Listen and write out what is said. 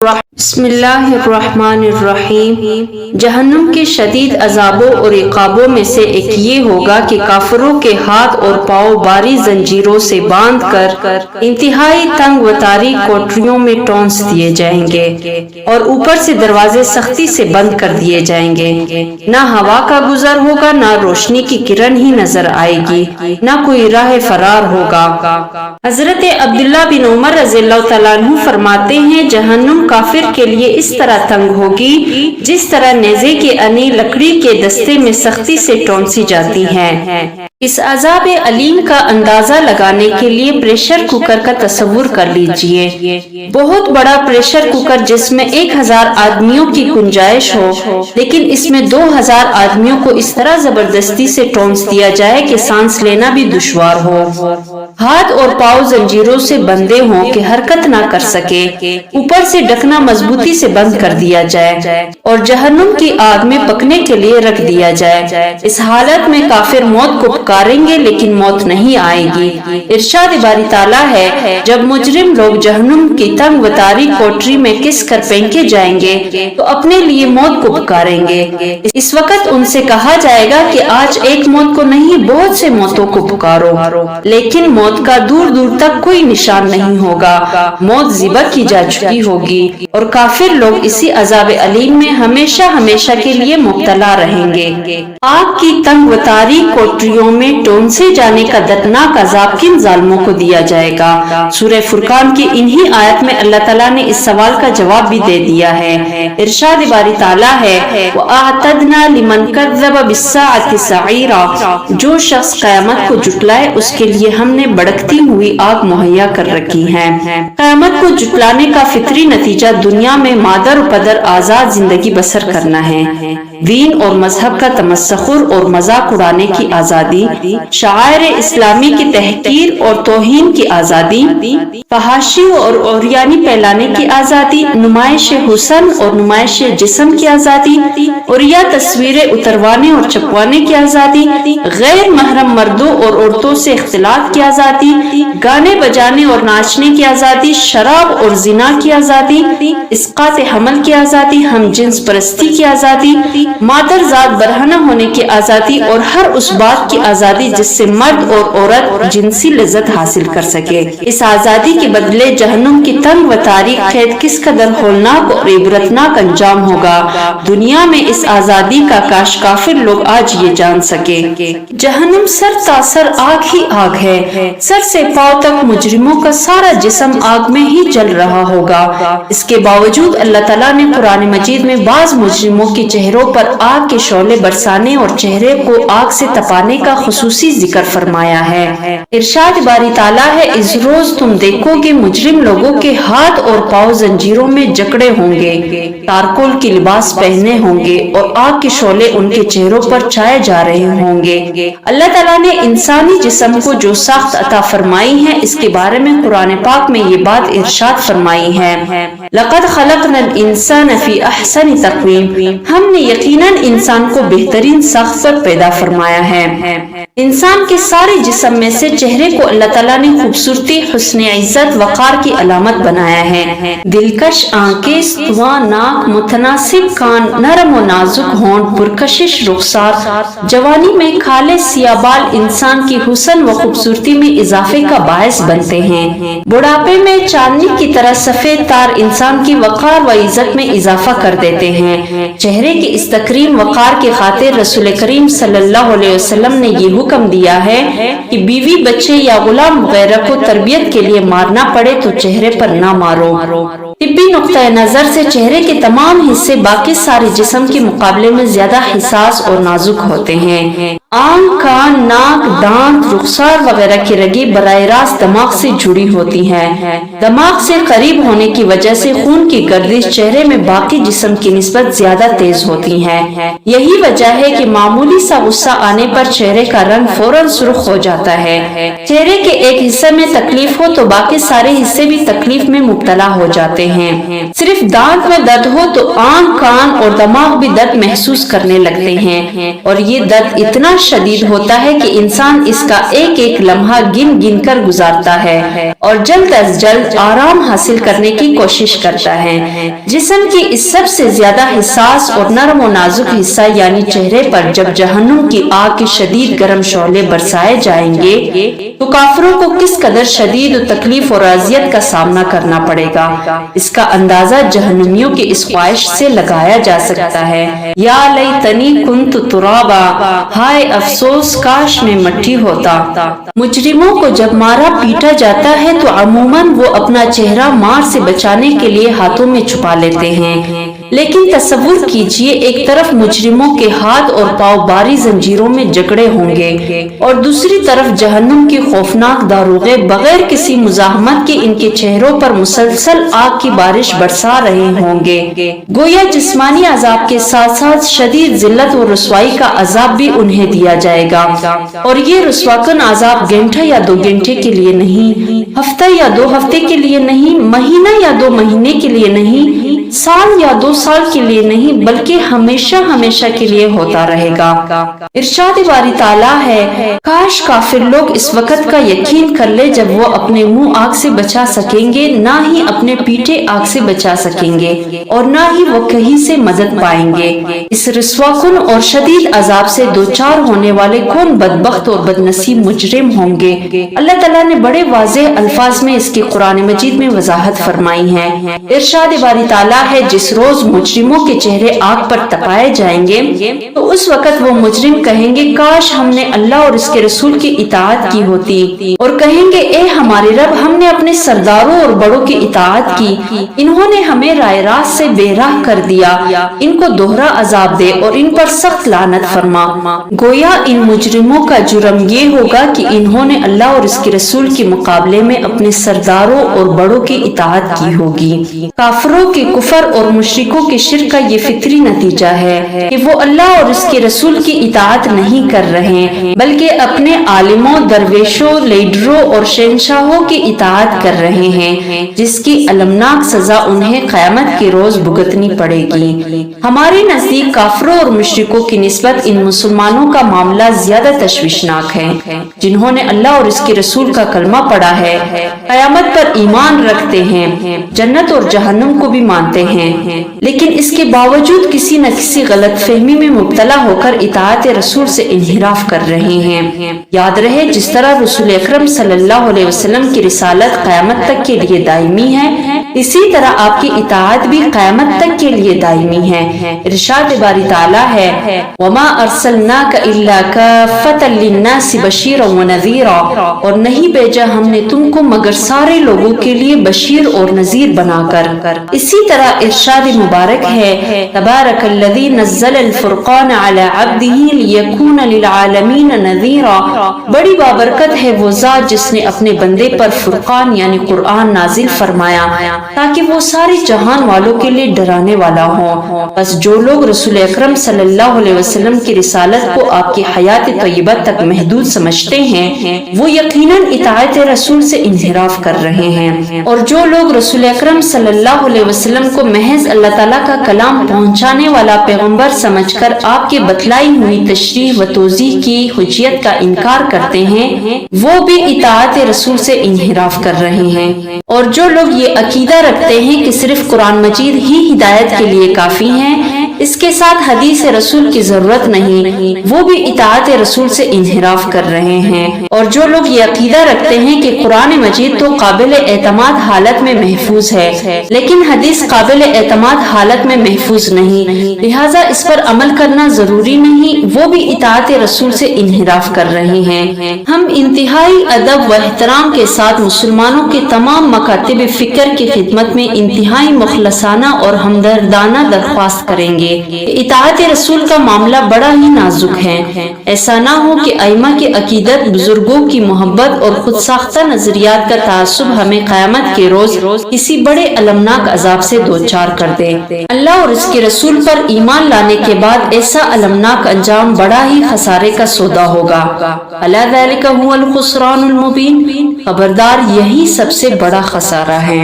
بسم اللہ الرحمن الرحیم۔ جہنم کے شدید عذابوں اور عقابوں میں سے ایک یہ ہوگا کہ کافروں کے ہاتھ اور پاؤں باری زنجیروں سے باندھ کر انتہائی تنگ و تاریک کوٹریوں میں ٹونس دیے جائیں گے اور اوپر سے دروازے سختی سے بند کر دیے جائیں گے۔ نہ ہوا کا گزر ہوگا، نہ روشنی کی کرن ہی نظر آئے گی، نہ کوئی راہ فرار ہوگا۔ حضرت عبداللہ بن عمر رضی اللہ تعالیٰ عنہ فرماتے ہیں، جہنم کافر کے لیے اس طرح تنگ ہوگی جس طرح نیزے کی انی لکڑی کے دستے میں سختی سے ٹونسی جاتی ہے۔ اس عذاب علیم کا اندازہ لگانے کے لیے پریشر کوکر کا تصور کر لیجئے۔ بہت بڑا پریشر کوکر جس میں 1000 آدمیوں کی گنجائش ہو، لیکن اس میں 2000 آدمیوں کو اس طرح زبردستی سے ٹونس دیا جائے کہ سانس لینا بھی دشوار ہو، ہاتھ اور پاؤں زنجیروں سے بندھے ہوں کہ حرکت نہ کر سکے، اوپر سے ڈھکنا مضبوطی سے بند کر دیا جائے اور جہنم کی آگ میں پکنے کے لیے رکھ دیا جائے۔ اس حالت میں کافر موت کو پکاریں گے لیکن موت نہیں آئے گی۔ ارشاد باری تعالیٰ ہے، جب مجرم لوگ جہنم کی تنگ و تاریک کوٹری میں کس کر پھینکے جائیں گے تو اپنے لیے موت کو پکاریں گے۔ اس وقت ان سے کہا جائے گا کہ آج ایک موت کو نہیں، بہت سے موتوں کو پکارو، لیکن موت کا دور دور تک کوئی نشان نہیں ہوگا، موت ذبح کی جا چکی ہوگی اور کافر لوگ اسی عذاب علیم میں ہمیشہ ہمیشہ کے لیے مبتلا رہیں گے۔ آگ کی تنگ و تاریک کوٹریوں میں ٹونسے جانے کا دردناک عذاب کن ظالموں کو دیا جائے گا؟ سورہ فرقان کی انہی آیت میں اللہ تعالیٰ نے اس سوال کا جواب بھی دے دیا ہے۔ ارشاد باری تعالیٰ ہے، وَأَعْتَدْنَا لِمَنْ كَذَّبَ بِالسَّاعَةِ سَعِيرًا، جو شخص قیامت کو جھٹلائے اس کے لیے ہم نے بڑکتی ہوئی آگ مہیا کر رکھی ہے۔ قیامت کو جھٹلانے کا فطری نتیجہ دنیا میں مادر و پدر آزاد زندگی بسر کرنا ہے، دین اور مذہب کا تمسخر اور مذاق اڑانے کی آزادی، شعائر اسلامی کی تحقیر اور توہین کی آزادی، فحاشی اور عریانی پھیلانے کی آزادی، نمائش حسن اور نمائش جسم کی آزادی، اور یا تصویریں اتروانے اور چھپوانے کی آزادی، غیر محرم مردوں اور عورتوں سے اختلاط کی آزادی، گانے بجانے اور ناچنے کی آزادی، شراب اور زنا کی آزادی، اسقاط حمل کی آزادی، ہم جنس پرستی کی آزادی، مادر ذات برہنہ ہونے کی آزادی اور ہر اس بات کی آزادی جس سے مرد اور عورت جنسی لذت حاصل کر سکے۔ اس آزادی کے بدلے جہنم کی تنگ و تاریک قید کس قدر ہولناک اور عبرتناک انجام ہوگا، دنیا میں اس آزادی کا کاش کافر لوگ آج یہ جان سکے۔ جہنم سر تاثر آگ ہی آگ ہے، سر سے پاؤں تک مجرموں کا سارا جسم آگ میں ہی جل رہا ہوگا۔ اس کے باوجود اللہ تعالیٰ نے قرآن مجید میں بعض مجرموں کے چہروں پر آگ کے شعلے برسانے اور چہرے کو آگ سے تپانے کا خصوصی ذکر فرمایا ہے۔ ارشاد باری تعالیٰ ہے، اس روز تم دیکھو گے مجرم لوگوں کے ہاتھ اور پاؤں زنجیروں میں جکڑے ہوں گے، تارکول کی لباس پہنے ہوں گے اور آگ کے شعلے ان کے چہروں پر چھائے جا رہے ہوں گے۔ اللہ تعالیٰ نے انسانی جسم کو جو ساخت عطا فرمائی ہے، اس کے بارے میں قرآن پاک میں یہ بات ارشاد فرمائی ہے، لَقَدْ خَلَقْنَا الْإِنسَانَ فِي أَحْسَنِ تَقْوِيمٍ، ہم نے یقیناً انسان کو بہترین ساخت پر پیدا فرمایا ہے۔ انسان کے سارے جسم میں سے چہرے کو اللہ تعالیٰ نے خوبصورتی، حسن عزت، وقار کی علامت بنایا ہے۔ دلکش آنکھیں، استوا ناک، متناسب کان، نرم و نازک ہونٹ، پرکشش رخسار، جوانی میں کھالے سیاہ بال انسان کی حسن و خوبصورتی میں اضافے کا باعث بنتے ہیں۔ بڑھاپے میں چاندنی کی طرح سفید تار انسان کی وقار و عزت میں اضافہ کر دیتے ہیں۔ چہرے کی اس تکریم وقار کی خاطر رسول کریم صلی اللہ علیہ وسلم نے یہ حکم دیا ہے کہ بیوی، بچے یا غلام وغیرہ کو تربیت کے لیے مارنا پڑے تو چہرے پر نہ مارو۔ طبی نقطۂ نظر سے چہرے کے تمام حصے باقی سارے جسم کے مقابلے میں زیادہ حساس اور نازک ہوتے ہیں۔ آنکھ، کان، ناک، دانت، رخسار وغیرہ کی رگیں براہ راست دماغ سے جڑی ہوتی ہیں۔ دماغ سے قریب ہونے کی وجہ سے خون کی گردش چہرے میں باقی جسم کی نسبت زیادہ تیز ہوتی ہے۔ یہی وجہ ہے کہ معمولی سا غصہ آنے پر چہرے کا رنگ فوراً سرخ ہو جاتا ہے۔ چہرے کے ایک حصے میں تکلیف ہو تو باقی سارے حصے بھی تکلیف میں مبتلا ہو جاتے ہیں۔ صرف دانت میں درد ہو تو آنکھ، کان اور دماغ بھی درد محسوس کرنے لگتے ہیں، اور یہ درد اتنا شدید ہوتا ہے کہ انسان اس کا ایک ایک لمحہ گن گن کر گزارتا ہے اور جلد از جلد آرام حاصل کرنے کی کوشش کرتا ہے۔ جسم کی اس سب سے زیادہ حساس اور نرم و نازک حصہ یعنی چہرے پر جب جہنم کی آگ کے شدید گرم شعلے برسائے جائیں گے تو کافروں کو کس قدر شدید و تکلیف اور اذیت کا سامنا کرنا پڑے گا، اس کا اندازہ جہنمیوں کی اس خواہش سے لگایا جا سکتا ہے۔ یا لیتنی کنت ترابا، ہائے افسوس کاش میں مٹی ہوتا۔ مجرموں کو جب مارا پیٹا جاتا ہے تو عموماً وہ اپنا چہرہ مار سے بچانے کے لیے ہاتھوں میں چھپا لیتے ہیں، لیکن تصور کیجئے ایک طرف مجرموں کے ہاتھ اور پاؤں باری زنجیروں میں جکڑے ہوں گے اور دوسری طرف جہنم کے خوفناک داروغے بغیر کسی مزاحمت کے ان کے چہروں پر مسلسل آگ کی بارش برسا رہے ہوں گے۔ گویا جسمانی عذاب کے ساتھ ساتھ شدید ذلت اور رسوائی کا عذاب بھی انہیں دیا جائے گا، اور یہ رسوا کن عذاب گھنٹہ یا 2 گھنٹے کے لیے نہیں، ہفتہ یا 2 ہفتے کے لیے نہیں، مہینہ یا 2 مہینے کے لیے نہیں، سال یا 2 سال کے لیے نہیں، بلکہ ہمیشہ ہمیشہ کے لیے ہوتا رہے گا۔ ارشاد باری تعالیٰ ہے، کاش کافر لوگ اس وقت کا یقین کر لے جب وہ اپنے منہ آگ سے بچا سکیں گے، نہ ہی اپنے پیٹھے آگ سے بچا سکیں گے، اور نہ ہی وہ کہیں سے مدد پائیں گے۔ اس رسوا کن اور شدید عذاب سے دوچار ہونے والے کون بدبخت اور بدنصیب مجرم ہوں گے؟ اللہ تعالیٰ نے بڑے واضح الفاظ میں اس کی قرآن مجید میں وضاحت فرمائی ہے۔ ارشاد باری تعالیٰ ہے، جس روز مجرموں کے چہرے آگ پر تپائے جائیں گے تو اس وقت وہ مجرم کہیں گے، کاش ہم نے اللہ اور اس کے رسول کی اطاعت کی ہوتی، اور کہیں گے، اے ہمارے رب، ہم نے اپنے سرداروں اور بڑوں کی اطاعت کی، انہوں نے ہمیں رائے راست سے بے راہ کر دیا، ان کو دوہرا عذاب دے اور ان پر سخت لعنت فرما۔ گویا ان مجرموں کا جرم یہ ہوگا کہ انہوں نے اللہ اور اس کے رسول کے مقابلے میں اپنے سرداروں اور بڑوں کی اطاعت کی ہوگی۔ کافروں کے کفر اور مشرکوں کے شرک کا یہ فطری نتیجہ ہے کہ وہ اللہ اور اس کے رسول کی اطاعت نہیں کر رہے، بلکہ اپنے عالموں، درویشوں، لیڈروں اور شہنشاہوں کی اطاعت کر رہے ہیں، جس کی المناک سزا انہیں قیامت کے روز بھگتنی پڑے گی۔ ہمارے نزدیک کافروں اور مشرکوں کی نسبت ان مسلمانوں کا معاملہ زیادہ تشویشناک ہے، جنہوں نے اللہ اور اس کے رسول کا کلمہ پڑھا ہے، قیامت پر ایمان رکھتے ہیں، جنت اور جہنم کو بھی مانتے ہیں، لیکن اس کے باوجود کسی نہ کسی غلط فہمی میں مبتلا ہو کر اطاعت رسول سے انحراف کر رہے ہیں۔ یاد رہے، جس طرح رسول اکرم صلی اللہ علیہ وسلم کی رسالت قیامت تک کے لیے دائمی ہے، اسی طرح آپ کی اطاعت بھی قیامت تک کے لیے دائمی ہے۔ ارشاد باری تعالیٰ ہے، وَمَا أَرْسَلْنَاكَ إِلَّا كَافَّةً لِلنَّاسِ بَشِيرًا وَنَذِيرًا، اور نہیں بھیجا ہم نے تم کو مگر سارے لوگوں کے لیے بشیر اور نذیر بنا کر۔ اسی طرح ارشاد مبارک ہے، تبارک الذی نزل الفرقان علی عبدہ لیکون للعالمین نذیرا، بڑی بابرکت ہے وہ ذات جس نے اپنے بندے پر فرقان یعنی قرآن نازل فرمایا تاکہ وہ سارے جہان والوں کے لیے ڈرانے والا ہو۔ بس جو لوگ رسول اکرم صلی اللہ علیہ وسلم کی رسالت کو آپ کی حیات طیبہ تک محدود سمجھتے ہیں، وہ یقیناً اطاعت رسول سے انحراف کر رہے ہیں، اور جو لوگ رسول اکرم صلی اللہ علیہ وسلم کو محض اللہ تعالیٰ کا کلام پہنچانے والا پیغمبر سمجھ کر آپ کی بتلائی ہوئی تشریح و توضیح کی حجیت کا انکار کرتے ہیں، وہ بھی اطاعت رسول سے انحراف کر رہے ہیں۔ اور جو لوگ یہ عقیدہ رکھتے ہیں کہ صرف قرآن مجید ہی ہدایت کے لیے کافی ہیں، اس کے ساتھ حدیث رسول کی ضرورت نہیں، وہ بھی اطاعت رسول سے انحراف کر رہے ہیں۔ اور جو لوگ یہ عقیدہ رکھتے ہیں کہ قرآن مجید تو قابل اعتماد حالت میں محفوظ ہے، لیکن حدیث قابل اعتماد حالت میں محفوظ نہیں، لہٰذا اس پر عمل کرنا ضروری نہیں، وہ بھی اطاعت رسول سے انحراف کر رہے ہیں۔ ہم انتہائی ادب و احترام کے ساتھ مسلمانوں کے تمام مکاتب فکر کی خدمت میں انتہائی مخلصانہ اور ہمدردانہ درخواست کریں گے۔ اطاعت رسول کا معاملہ بڑا ہی نازک ہے، ایسا نہ ہو کہ ائمہ کی عقیدت، بزرگوں کی محبت اور خود ساختہ نظریات کا تعصب ہمیں قیامت کے روز کسی بڑے المناک عذاب سے دوچار کر دے۔ اللہ اور اس کے رسول پر ایمان لانے کے بعد ایسا المناک انجام بڑا ہی خسارے کا سودا ہوگا۔ الا ذالک هو الخسران المبین، خبردار یہی سب سے بڑا خسارہ ہے۔